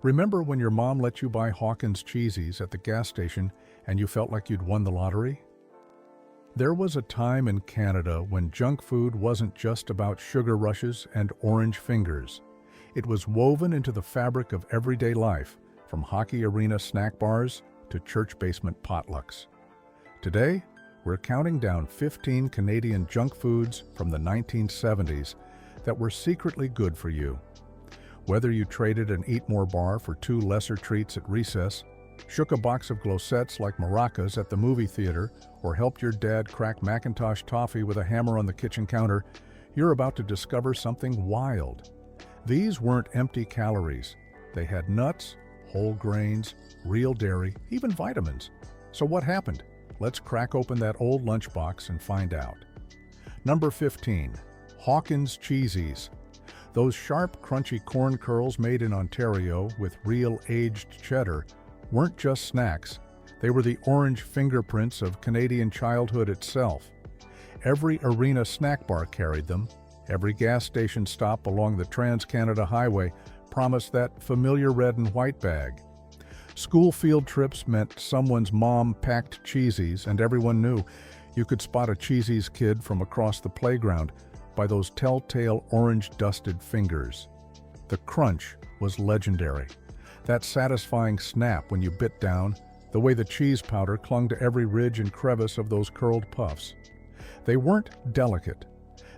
Remember when your mom let you buy Hawkins Cheesies at the gas station and you felt like you'd won the lottery? There was a time in Canada when junk food wasn't just about sugar rushes and orange fingers. It was woven into the fabric of everyday life, from hockey arena snack bars to church basement potlucks. Today, we're counting down 15 Canadian junk foods from the 1970s that were secretly good for you. Whether you traded an Eat More bar for 2 lesser treats at recess, shook a box of Glosettes like maracas at the movie theater, or helped your dad crack Mackintosh Toffee with a hammer on the kitchen counter, you're about to discover something wild. These weren't empty calories. They had nuts, whole grains, real dairy, even vitamins. So what happened? Let's crack open that old lunchbox and find out. Number 15. Hawkins Cheezies. Those sharp, crunchy corn curls made in Ontario with real aged cheddar weren't just snacks. They were the orange fingerprints of Canadian childhood itself. Every arena snack bar carried them. Every gas station stop along the Trans-Canada Highway promised that familiar red and white bag. School field trips meant someone's mom packed Cheezies, and everyone knew you could spot a Cheesies kid from across the playground by those telltale orange-dusted fingers. The crunch was legendary. That satisfying snap when you bit down, the way the cheese powder clung to every ridge and crevice of those curled puffs. They weren't delicate.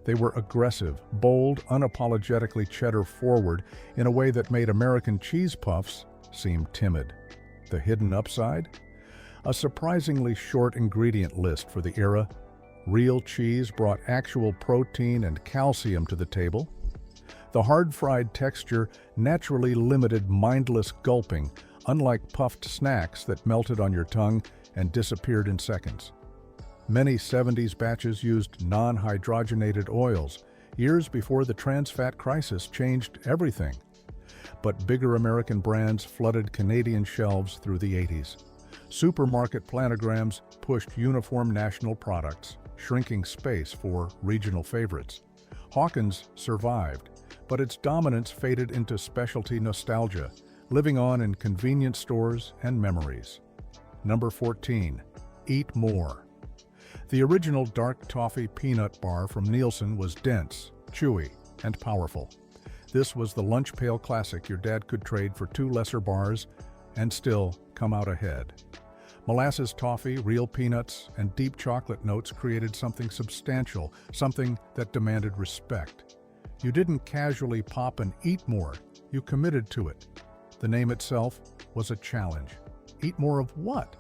They were aggressive, bold, unapologetically cheddar-forward in a way that made American cheese puffs seem timid. The hidden upside? A surprisingly short ingredient list for the era. Real cheese brought actual protein and calcium to the table. The hard-fried texture naturally limited mindless gulping, unlike puffed snacks that melted on your tongue and disappeared in seconds. Many 70s batches used non-hydrogenated oils, years before the trans fat crisis changed everything. But bigger American brands flooded Canadian shelves through the 80s. Supermarket planograms pushed uniform national products, shrinking space for regional favorites. Hawkins survived, but its dominance faded into specialty nostalgia, living on in convenience stores and memories. Number 14. Eat More. The original dark toffee peanut bar from Nielsen was dense, chewy, and powerful. This was the lunch pail classic your dad could trade for 2 lesser bars and still come out ahead. Molasses toffee, real peanuts, and deep chocolate notes created something substantial, something that demanded respect. You didn't casually pop and eat more, you committed to it. The name itself was a challenge. Eat more of what?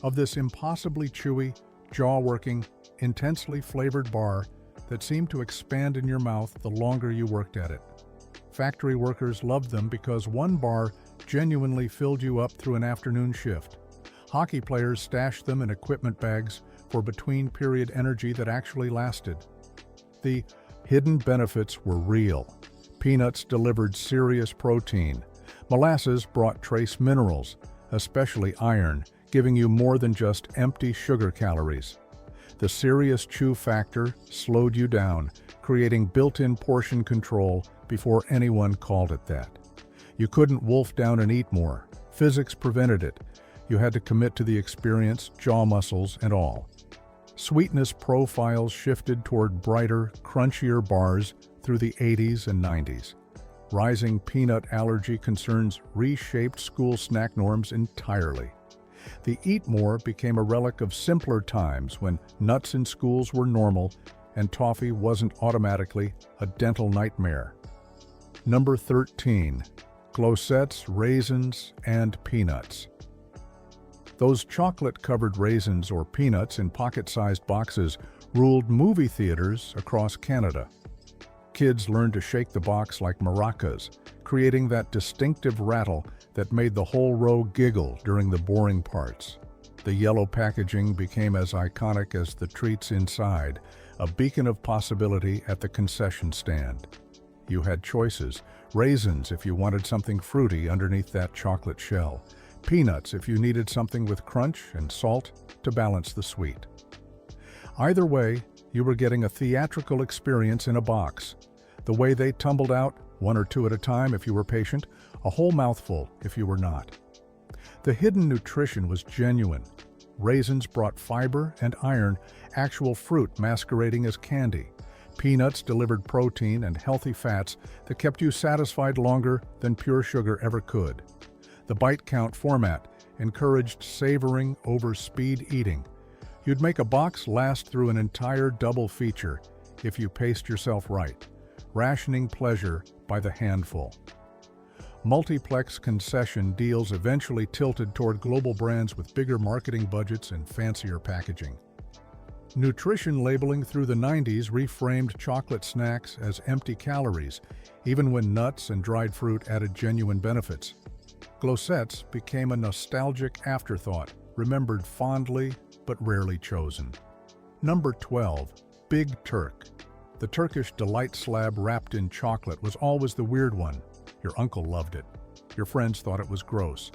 Of this impossibly chewy, jaw-working, intensely flavored bar that seemed to expand in your mouth the longer you worked at it. Factory workers loved them because one bar genuinely filled you up through an afternoon shift. Hockey players stashed them in equipment bags for between-period energy that actually lasted. The hidden benefits were real. Peanuts delivered serious protein. Molasses brought trace minerals, especially iron, giving you more than just empty sugar calories. The serious chew factor slowed you down, creating built-in portion control before anyone called it that. You couldn't wolf down and eat more. Physics prevented it. You had to commit to the experience, jaw muscles and all. Sweetness profiles shifted toward brighter, crunchier bars through the 80s and 90s. Rising peanut allergy concerns reshaped school snack norms entirely. The Eat More became a relic of simpler times when nuts in schools were normal and toffee wasn't automatically a dental nightmare. Number 13. Glosettes, raisins, and peanuts. Those chocolate-covered raisins or peanuts in pocket-sized boxes ruled movie theaters across Canada. Kids learned to shake the box like maracas, creating that distinctive rattle that made the whole row giggle during the boring parts. The yellow packaging became as iconic as the treats inside, a beacon of possibility at the concession stand. You had choices: raisins if you wanted something fruity underneath that chocolate shell, peanuts if you needed something with crunch, and salt to balance the sweet. Either way, you were getting a theatrical experience in a box. The way they tumbled out, 1 or 2 at a time if you were patient, A whole mouthful if you were not. The hidden nutrition was genuine. Raisins brought fiber and iron, actual fruit masquerading as candy. Peanuts delivered protein and healthy fats that kept you satisfied longer than pure sugar ever could. The bite count format encouraged savoring over speed eating. You'd make a box last through an entire double feature if you paced yourself right, rationing pleasure by the handful. Multiplex concession deals eventually tilted toward global brands with bigger marketing budgets and fancier packaging. Nutrition labeling through the 90s reframed chocolate snacks as empty calories, even when nuts and dried fruit added genuine benefits. Glosettes became a nostalgic afterthought, remembered fondly but rarely chosen. Number 12. Big Turk. The Turkish delight slab wrapped in chocolate was always the weird one. Your uncle loved it. Your friends thought it was gross.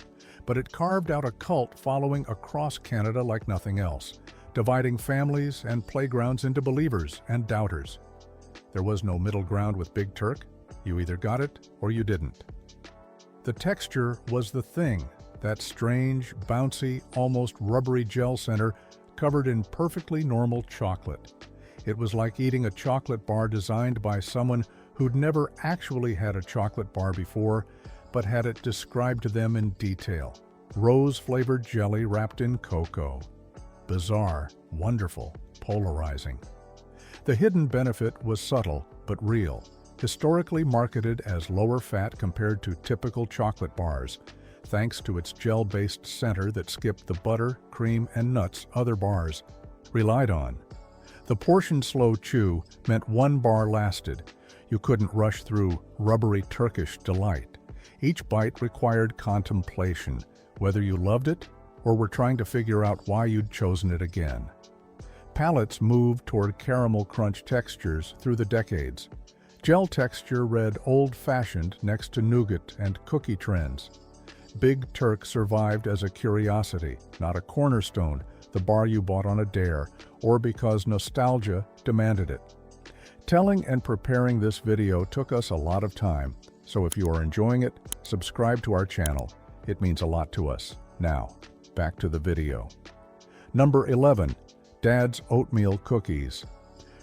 But it carved out a cult following across Canada like nothing else, dividing families and playgrounds into believers and doubters. There was no middle ground with Big Turk. You either got it or you didn't. The texture was the thing, that strange, bouncy, almost rubbery gel center covered in perfectly normal chocolate. It was like eating a chocolate bar designed by someone who'd never actually had a chocolate bar before, but had it described to them in detail. Rose-flavored jelly wrapped in cocoa. Bizarre, wonderful, polarizing. The hidden benefit was subtle but real. Historically marketed as lower fat compared to typical chocolate bars, thanks to its gel-based center that skipped the butter, cream, and nuts other bars relied on. The portion-slow chew meant one bar lasted. You couldn't rush through rubbery Turkish delight. Each bite required contemplation, whether you loved it or were trying to figure out why you'd chosen it again. Palates moved toward caramel crunch textures through the decades. Gel texture read old-fashioned next to nougat and cookie trends. Big Turk survived as a curiosity, not a cornerstone, the bar you bought on a dare, or because nostalgia demanded it. Telling and preparing this video took us a lot of time, so if you are enjoying it, subscribe to our channel. It means a lot to us. Now, back to the video. Number 11. Dad's Oatmeal Cookies.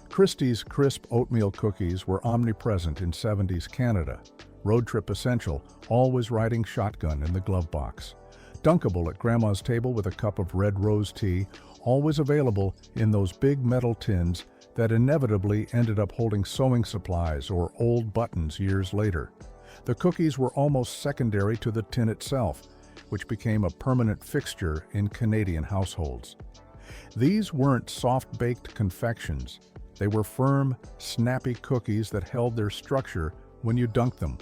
Christie's crisp oatmeal cookies were omnipresent in 70s Canada. Road trip essential, always riding shotgun in the glove box. Dunkable at Grandma's table with a cup of red rose tea, always available in those big metal tins that inevitably ended up holding sewing supplies or old buttons years later. The cookies were almost secondary to the tin itself, which became a permanent fixture in Canadian households. These weren't soft-baked confections. They were firm, snappy cookies that held their structure when you dunked them.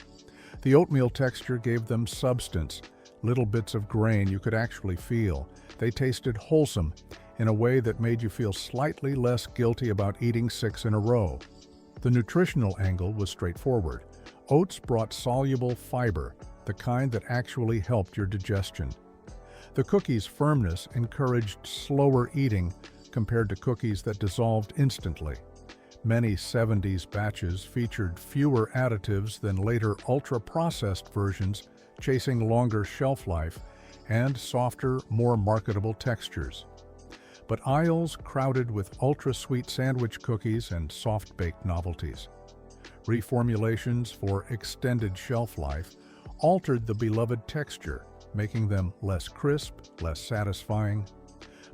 The oatmeal texture gave them substance, little bits of grain you could actually feel. They tasted wholesome in a way that made you feel slightly less guilty about eating 6 in a row. The nutritional angle was straightforward. Oats brought soluble fiber, the kind that actually helped your digestion. The cookie's firmness encouraged slower eating compared to cookies that dissolved instantly. Many 70s batches featured fewer additives than later ultra-processed versions, chasing longer shelf life and softer, more marketable textures. But aisles crowded with ultra-sweet sandwich cookies and soft-baked novelties. Reformulations for extended shelf life altered the beloved texture, making them less crisp, less satisfying.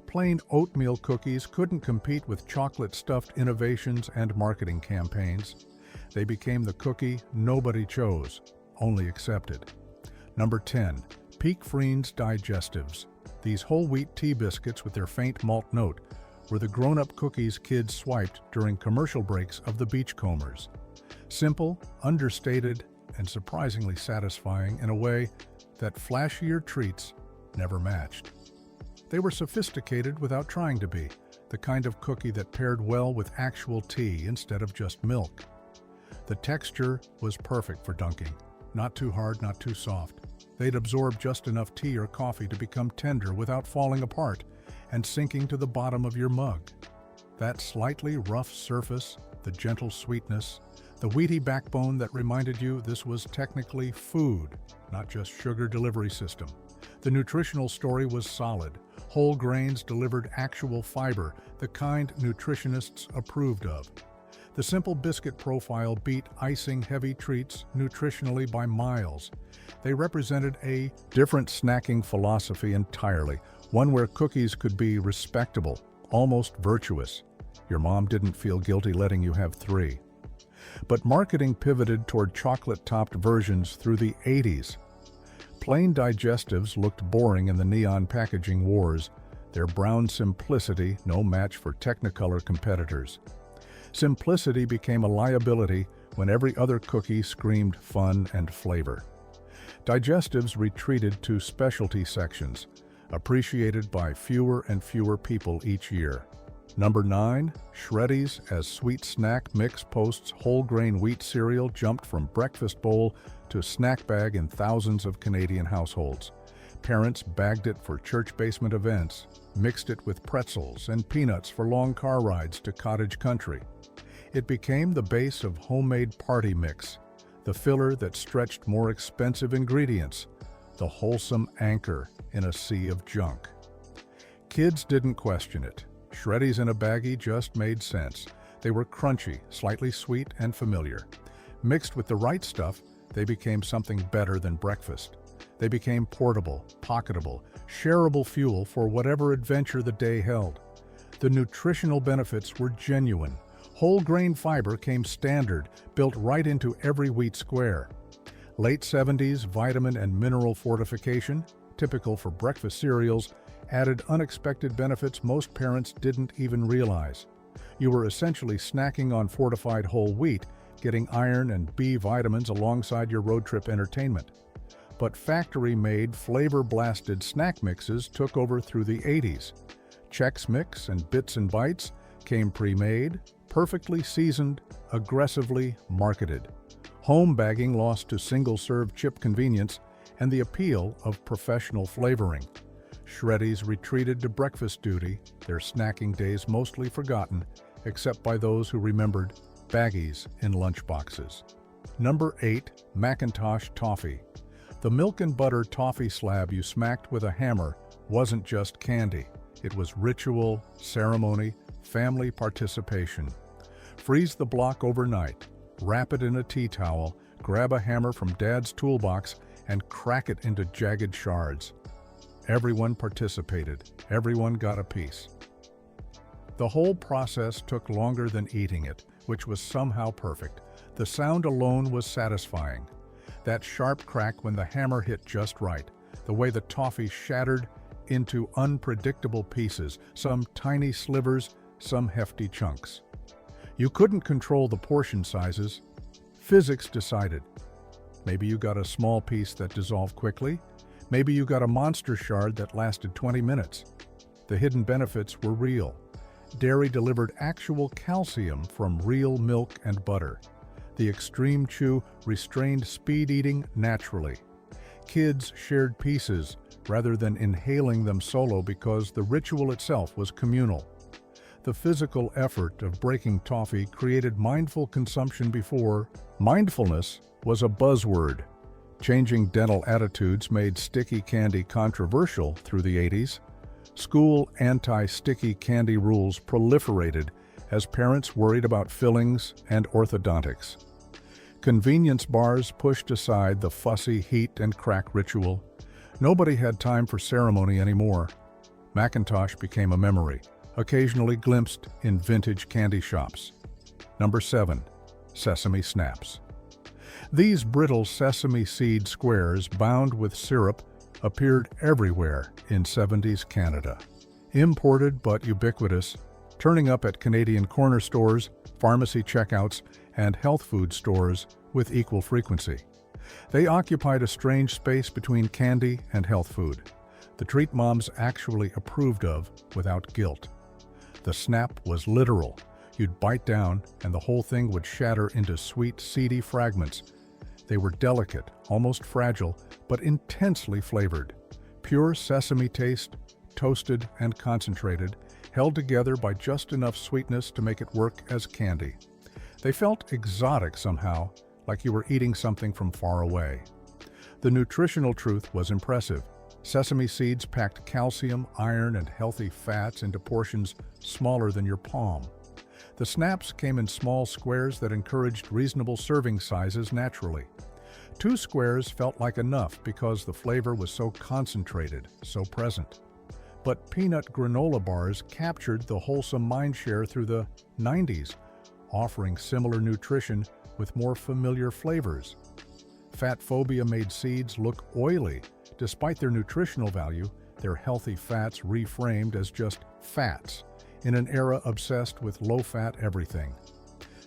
Plain oatmeal cookies couldn't compete with chocolate-stuffed innovations and marketing campaigns. They became the cookie nobody chose, only accepted. Number 10. Peak Freans Digestives. These whole wheat tea biscuits with their faint malt note were the grown-up cookies kids swiped during commercial breaks of the Beachcombers. Simple, understated, and surprisingly satisfying in a way that flashier treats never matched. They were sophisticated without trying to be, the kind of cookie that paired well with actual tea instead of just milk. The texture was perfect for dunking, not too hard, not too soft. They'd absorb just enough tea or coffee to become tender without falling apart and sinking to the bottom of your mug. That slightly rough surface, the gentle sweetness, The wheaty backbone that reminded you this was technically food, not just sugar delivery system. The nutritional story was solid. Whole grains delivered actual fiber, the kind nutritionists approved of. The simple biscuit profile beat icing-heavy treats nutritionally by miles. They represented a different snacking philosophy entirely, one where cookies could be respectable, almost virtuous. Your mom didn't feel guilty letting you have 3. But marketing pivoted toward chocolate-topped versions through the 80s. Plain digestives looked boring in the neon packaging wars, their brown simplicity no match for Technicolor competitors. Simplicity became a liability when every other cookie screamed fun and flavor. Digestives retreated to specialty sections, appreciated by fewer and fewer people each year. Number 9, Shreddies as sweet snack mix posts whole grain wheat cereal jumped from breakfast bowl to snack bag in thousands of Canadian households. Parents bagged it for church basement events, mixed it with pretzels and peanuts for long car rides to cottage country. It became the base of homemade party mix, the filler that stretched more expensive ingredients, the wholesome anchor in a sea of junk. Kids didn't question it. Shreddies in a baggie just made sense. They were crunchy, slightly sweet, and familiar. Mixed with the right stuff, they became something better than breakfast. They became portable, pocketable, shareable fuel for whatever adventure the day held. The nutritional benefits were genuine. Whole grain fiber came standard, built right into every wheat square. Late 70s vitamin and mineral fortification, typical for breakfast cereals, added unexpected benefits most parents didn't even realize. You were essentially snacking on fortified whole wheat, getting iron and B vitamins alongside your road trip entertainment. But factory-made, flavor-blasted snack mixes took over through the 80s. Chex Mix and Bits and Bites came pre-made, perfectly seasoned, aggressively marketed. Home bagging lost to single-serve chip convenience and the appeal of professional flavoring. Shreddies retreated to breakfast duty, their snacking days mostly forgotten, except by those who remembered baggies in lunchboxes. Number 8, Macintosh Toffee. The milk and butter toffee slab you smacked with a hammer wasn't just candy. It was ritual, ceremony, family participation. Freeze the block overnight, wrap it in a tea towel, grab a hammer from Dad's toolbox, and crack it into jagged shards. Everyone participated. Everyone got a piece. The whole process took longer than eating it, which was somehow perfect. The sound alone was satisfying. That sharp crack when the hammer hit just right, the way the toffee shattered into unpredictable pieces, some tiny slivers, some hefty chunks. You couldn't control the portion sizes. Physics decided. Maybe you got a small piece that dissolved quickly. Maybe you got a monster shard that lasted 20 minutes. The hidden benefits were real. Dairy delivered actual calcium from real milk and butter. The extreme chew restrained speed eating naturally. Kids shared pieces rather than inhaling them solo because the ritual itself was communal. The physical effort of breaking toffee created mindful consumption before mindfulness was a buzzword. Changing dental attitudes made sticky candy controversial through the 80s. School anti-sticky candy rules proliferated as parents worried about fillings and orthodontics. Convenience bars pushed aside the fussy heat and crack ritual. Nobody had time for ceremony anymore. Macintosh became a memory, occasionally glimpsed in vintage candy shops. Number 7, Sesame Snaps. These brittle sesame seed squares bound with syrup appeared everywhere in 70s Canada. Imported but ubiquitous, turning up at Canadian corner stores, pharmacy checkouts, and health food stores with equal frequency. They occupied a strange space between candy and health food, the treat moms actually approved of without guilt. The snap was literal. You'd bite down and the whole thing would shatter into sweet, seedy fragments. They were delicate, almost fragile, but intensely flavored. Pure sesame taste, toasted and concentrated, held together by just enough sweetness to make it work as candy. They felt exotic somehow, like you were eating something from far away. The nutritional truth was impressive. Sesame seeds packed calcium, iron, and healthy fats into portions smaller than your palm. The snaps came in small squares that encouraged reasonable serving sizes naturally. 2 squares felt like enough because the flavor was so concentrated, so present. But peanut granola bars captured the wholesome mindshare through the 90s, offering similar nutrition with more familiar flavors. Fat phobia made seeds look oily. Despite their nutritional value, their healthy fats reframed as just fats in an era obsessed with low-fat everything.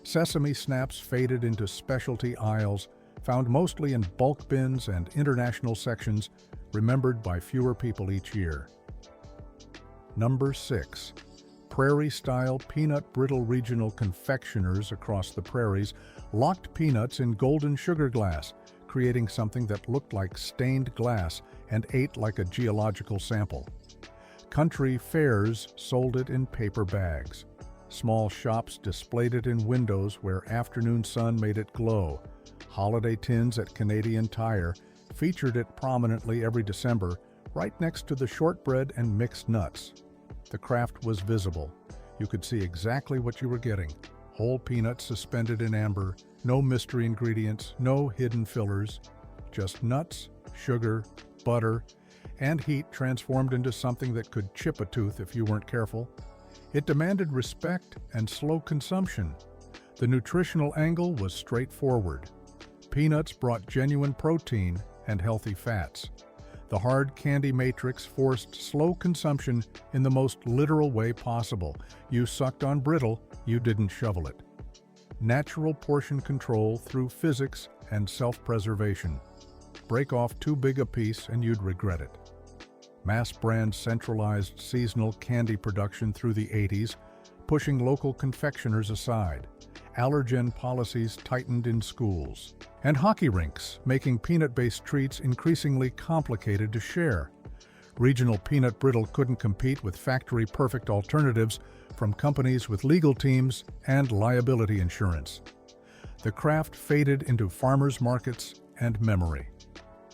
Sesame Snaps faded into specialty aisles, found mostly in bulk bins and international sections, remembered by fewer people each year. Number 6. Prairie-style peanut brittle regional confectioners across the prairies locked peanuts in golden sugar glass, creating something that looked like stained glass and ate like a geological sample. Country fairs sold it in paper bags. Small shops displayed it in windows where afternoon sun made it glow. Holiday tins at Canadian Tire featured it prominently every December, right next to the shortbread and mixed nuts. The craft was visible. You could see exactly what you were getting. Whole peanuts suspended in amber, no mystery ingredients, no hidden fillers, just nuts, sugar, butter, and heat transformed into something that could chip a tooth if you weren't careful. It demanded respect and slow consumption. The nutritional angle was straightforward. Peanuts brought genuine protein and healthy fats. The hard candy matrix forced slow consumption in the most literal way possible. You sucked on brittle, you didn't shovel it. Natural portion control through physics and self-preservation. Break off too big a piece and you'd regret it. Mass brand centralized seasonal candy production through the 80s, pushing local confectioners aside. Allergen policies tightened in schools. And hockey rinks, making peanut-based treats increasingly complicated to share. Regional peanut brittle couldn't compete with factory-perfect alternatives from companies with legal teams and liability insurance. The craft faded into farmers' markets and memory.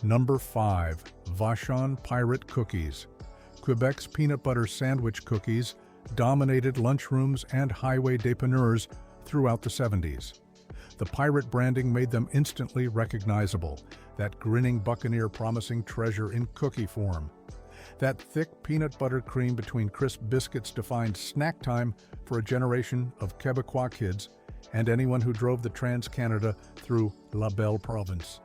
Number 5. Vachon Pirate Cookies. Quebec's peanut butter sandwich cookies dominated lunchrooms and highway dépanneurs throughout the 70s. The pirate branding made them instantly recognizable, that grinning buccaneer promising treasure in cookie form. That thick peanut butter cream between crisp biscuits defined snack time for a generation of Quebecois kids and anyone who drove the Trans-Canada through La Belle Province.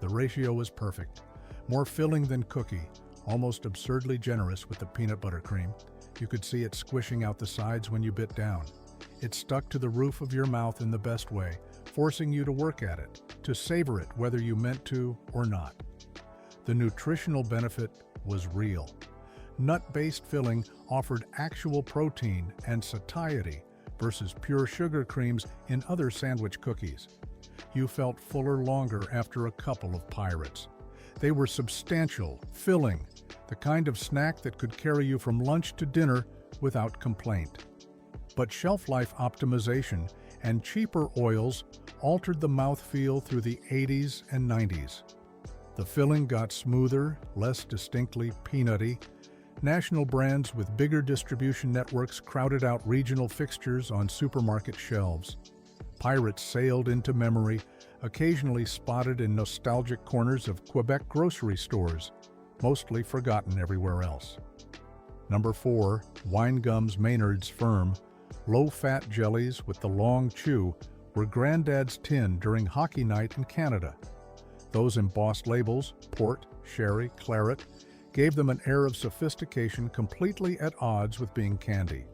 The ratio was perfect. More filling than cookie, almost absurdly generous with the peanut butter cream. You could see it squishing out the sides when you bit down. It stuck to the roof of your mouth in the best way, forcing you to work at it, to savor it whether you meant to or not. The nutritional benefit was real. Nut-based filling offered actual protein and satiety versus pure sugar creams in other sandwich cookies. You felt fuller longer after a couple of pirates. They were substantial, filling, the kind of snack that could carry you from lunch to dinner without complaint. But shelf life optimization and cheaper oils altered the mouthfeel through the 80s and 90s. The filling got smoother, less distinctly peanutty. National brands with bigger distribution networks crowded out regional fixtures on supermarket shelves. Pirates sailed into memory, occasionally spotted in nostalgic corners of Quebec grocery stores, mostly forgotten everywhere else. Number 4. Wine Gums Maynards Firm. Low-fat jellies with the long chew were Granddad's tin during hockey night in Canada. Those embossed labels, port, sherry, claret, gave them an air of sophistication completely at odds with being candy.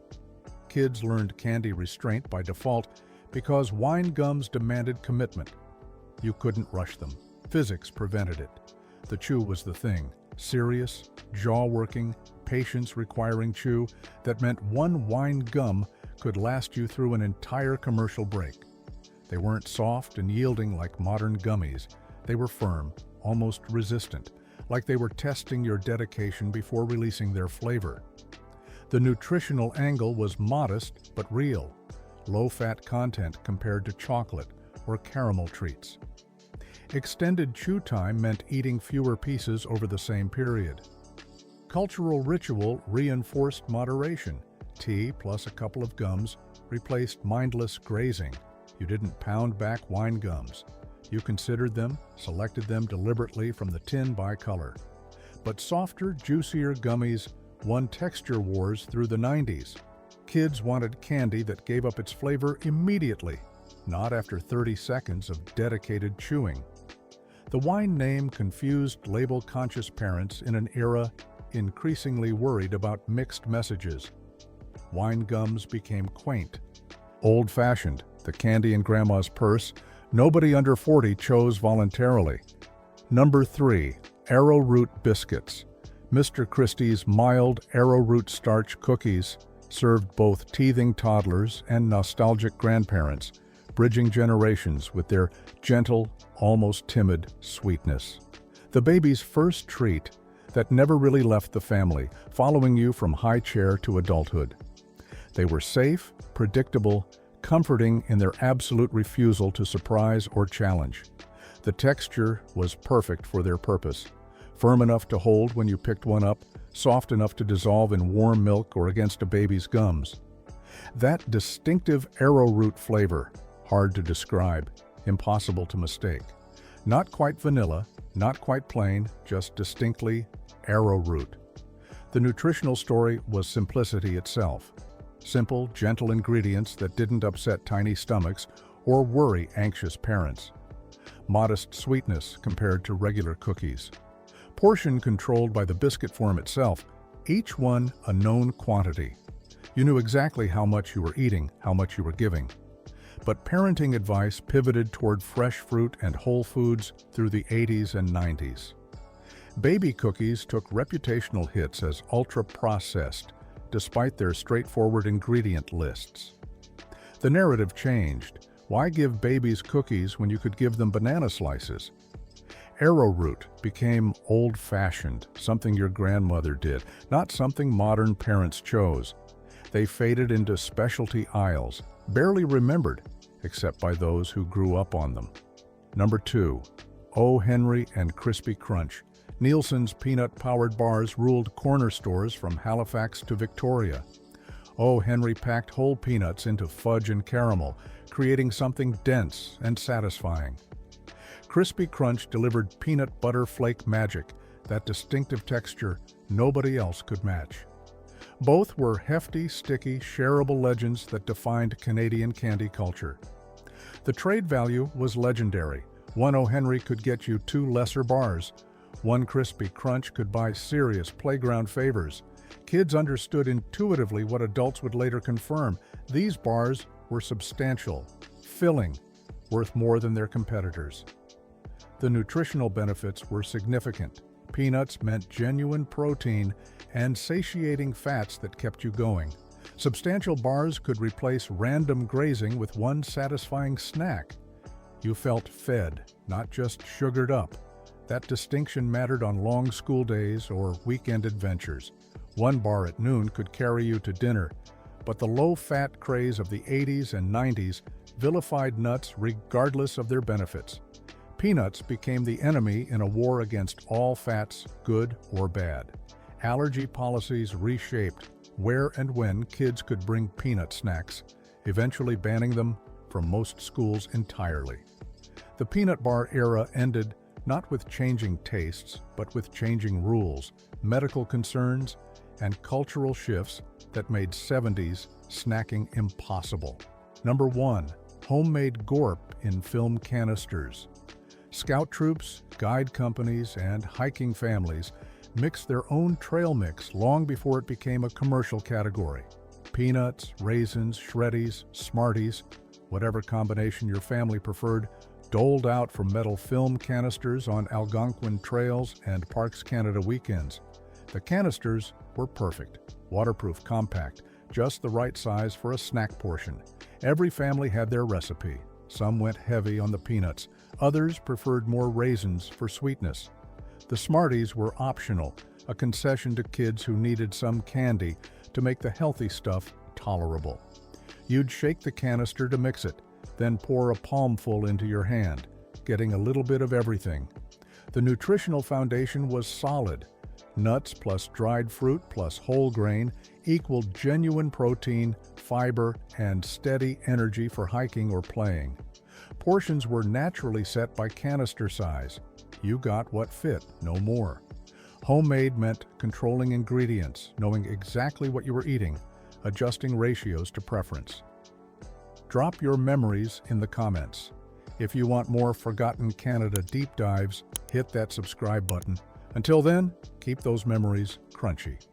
Kids learned candy restraint by default because wine gums demanded commitment. You couldn't rush them. Physics prevented it. The chew was the thing. Serious, jaw-working, patience-requiring chew that meant one wine gum could last you through an entire commercial break. They weren't soft and yielding like modern gummies. They were firm, almost resistant, like they were testing your dedication before releasing their flavor. The nutritional angle was modest but real. low-fat content compared to chocolate or caramel treats. Extended chew time meant eating fewer pieces over the same period. Cultural ritual reinforced moderation. Tea plus a couple of gums replaced mindless grazing. You didn't pound back wine gums. You considered them, selected them deliberately from the tin by color. But softer, juicier gummies won texture wars through the 90s. Kids wanted candy that gave up its flavor immediately, not after 30 seconds of dedicated chewing. The wine name confused label-conscious parents in an era increasingly worried about mixed messages. Wine gums became quaint, old-fashioned, the candy in Grandma's purse nobody under 40 chose voluntarily. Number 3. Arrowroot Biscuits. Mr. Christie's mild arrowroot starch cookies served both teething toddlers and nostalgic grandparents, bridging generations with their gentle, almost timid sweetness. The baby's first treat that never really left the family, following you from high chair to adulthood. They were safe, predictable, comforting in their absolute refusal to surprise or challenge. The texture was perfect for their purpose. Firm enough to hold when you picked one up, soft enough to dissolve in warm milk or against a baby's gums. That distinctive arrowroot flavor, hard to describe, impossible to mistake. Not quite vanilla, not quite plain, just distinctly arrowroot. The nutritional story was simplicity itself. Simple, gentle ingredients that didn't upset tiny stomachs or worry anxious parents. Modest sweetness compared to regular cookies. Portion controlled by the biscuit form itself, each one a known quantity. You knew exactly how much you were eating, how much you were giving. But parenting advice pivoted toward fresh fruit and whole foods through the 80s and 90s. Baby cookies took reputational hits as ultra-processed, despite their straightforward ingredient lists. The narrative changed. Why give babies cookies when you could give them banana slices? Arrowroot became old-fashioned, something your grandmother did, not something modern parents chose. They faded into specialty aisles, barely remembered, except by those who grew up on them. Number 2. O. Henry and Crispy Crunch. Nielsen's peanut-powered bars ruled corner stores from Halifax to Victoria. O. Henry packed whole peanuts into fudge and caramel, creating something dense and satisfying. Crispy Crunch delivered peanut butter flake magic, that distinctive texture nobody else could match. Both were hefty, sticky, shareable legends that defined Canadian candy culture. The trade value was legendary. One O. Henry could get you 2 lesser bars. One Crispy Crunch could buy serious playground favors. Kids understood intuitively what adults would later confirm. These bars were substantial, filling, worth more than their competitors. The nutritional benefits were significant. Peanuts meant genuine protein and satiating fats that kept you going. Substantial bars could replace random grazing with one satisfying snack. You felt fed, not just sugared up. That distinction mattered on long school days or weekend adventures. One bar at noon could carry you to dinner, but the low-fat craze of the 80s and 90s vilified nuts regardless of their benefits. Peanuts became the enemy in a war against all fats, good or bad. Allergy policies reshaped where and when kids could bring peanut snacks, eventually banning them from most schools entirely. The peanut bar era ended not with changing tastes, but with changing rules, medical concerns, and cultural shifts that made 70s snacking impossible. Number 1. Homemade GORP in film canisters. Scout troops, guide companies, and hiking families mixed their own trail mix long before it became a commercial category. Peanuts, raisins, Shreddies, Smarties, whatever combination your family preferred, doled out from metal film canisters on Algonquin trails and Parks Canada weekends. The canisters were perfect, waterproof, compact, just the right size for a snack portion. Every family had their recipe. Some went heavy on the peanuts, others preferred more raisins for sweetness. The Smarties were optional, a concession to kids who needed some candy to make the healthy stuff tolerable. You'd shake the canister to mix it, then pour a palmful into your hand, getting a little bit of everything. The nutritional foundation was solid. Nuts plus dried fruit plus whole grain equaled genuine protein, fiber, and steady energy for hiking or playing. Portions were naturally set by canister size. You got what fit, no more. Homemade meant controlling ingredients, knowing exactly what you were eating, adjusting ratios to preference. Drop your memories in the comments. If you want more Forgotten Canada deep dives, hit that subscribe button. Until then, keep those memories crunchy.